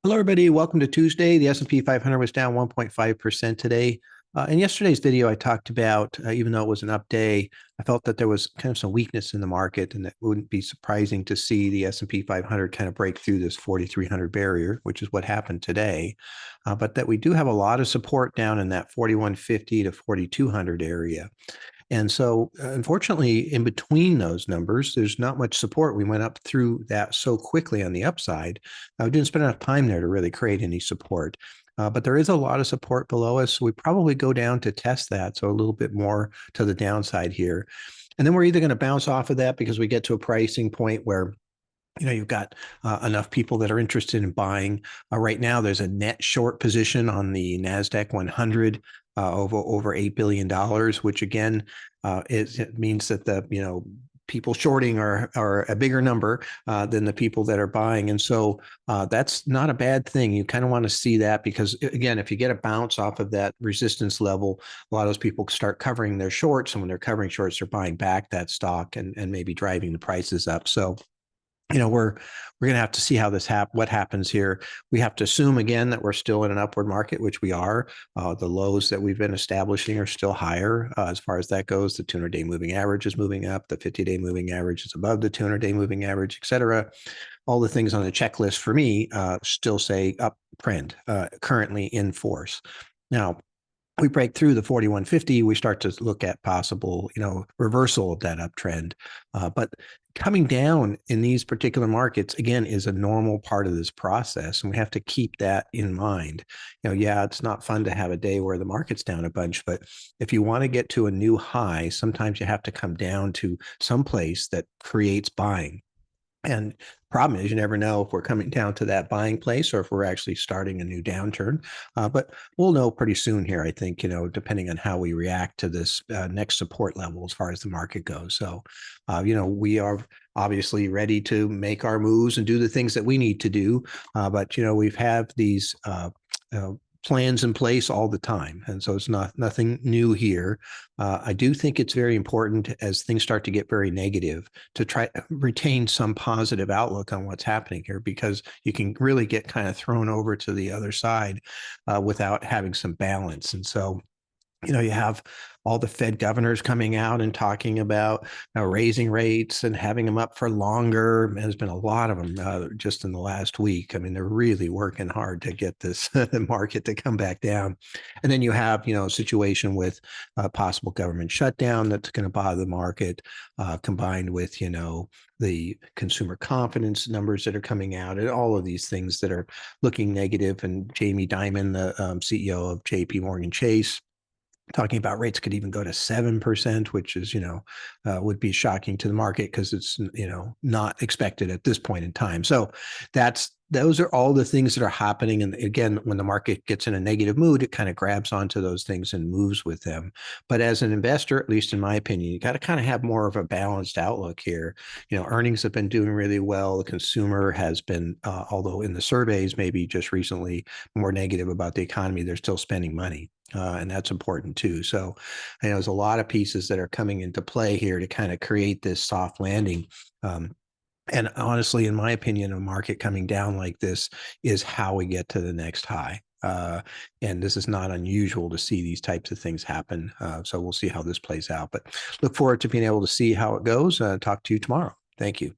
Hello, everybody. Welcome to Tuesday. The S&P 500 was down 1.5% today. In yesterday's video, I talked about, even though it was an up day, I felt that there was kind of some weakness in the market, and it wouldn't be surprising to see the S&P 500 kind of break through this 4,300 barrier, which is what happened today. But that we do have a lot of support down in that 4,150 to 4,200 area. And so, unfortunately, in between those numbers, there's not much support. We went up through that so quickly on the upside. We didn't spend enough time there to really create any support. But there is a lot of support below us. So we probably go down to test that. So a little bit more to the downside here. And then we're either going to bounce off of that because we get to a pricing point where you've got enough people that are interested in buying. Right now, there's a net short position on the NASDAQ 100 over $8 billion, which again, it means that the people shorting are a bigger number than the people that are buying. And so that's not a bad thing. You kind of want to see that because, again, if you get a bounce off of that resistance level, a lot of those people start covering their shorts. And when they're covering shorts, they're buying back that stock and maybe driving the prices up. So we're going to have to see how what happens here. We have to assume again that we're still in an upward market, which we are. The lows that we've been establishing are still higher as far as that goes. The 200-day moving average is moving up. The 50-day moving average is above the 200-day moving average, et cetera. All the things on the checklist for me still say uptrend currently in force. Now, we break through the 4150, we start to look at possible, reversal of that uptrend. But coming down in these particular markets, again, is a normal part of this process. And we have to keep that in mind. It's not fun to have a day where the market's down a bunch, but if you want to get to a new high, sometimes you have to come down to some place that creates buying. And problem is, you never know if we're coming down to that buying place or if we're actually starting a new downturn. But we'll know pretty soon here, I think, depending on how we react to this next support level as far as the market goes. So, we are obviously ready to make our moves and do the things that we need to do. But, we've had these plans in place all the time. And so it's nothing new here. I do think it's very important as things start to get very negative to try to retain some positive outlook on what's happening here, because you can really get kind of thrown over to the other side without having some balance. And so, you have all the Fed governors coming out and talking about raising rates and having them up for longer. There's been a lot of them just in the last week. I mean, they're really working hard to get this market to come back down. And then you have, a situation with a possible government shutdown that's going to bother the market, combined with, the consumer confidence numbers that are coming out and all of these things that are looking negative. And Jamie Dimon, the CEO of JP Morgan Chase, talking about rates could even go to 7%, which is, would be shocking to the market because it's, not expected at this point in time. So those are all the things that are happening. And again, when the market gets in a negative mood, it kind of grabs onto those things and moves with them. But as an investor, at least in my opinion, you got to kind of have more of a balanced outlook here. Earnings have been doing really well. The consumer has been, although in the surveys, maybe just recently more negative about the economy, they're still spending money. And that's important too. So there's a lot of pieces that are coming into play here to kind of create this soft landing. And honestly, in my opinion, a market coming down like this is how we get to the next high. And this is not unusual to see these types of things happen. So we'll see how this plays out. But look forward to being able to see how it goes. Talk to you tomorrow. Thank you.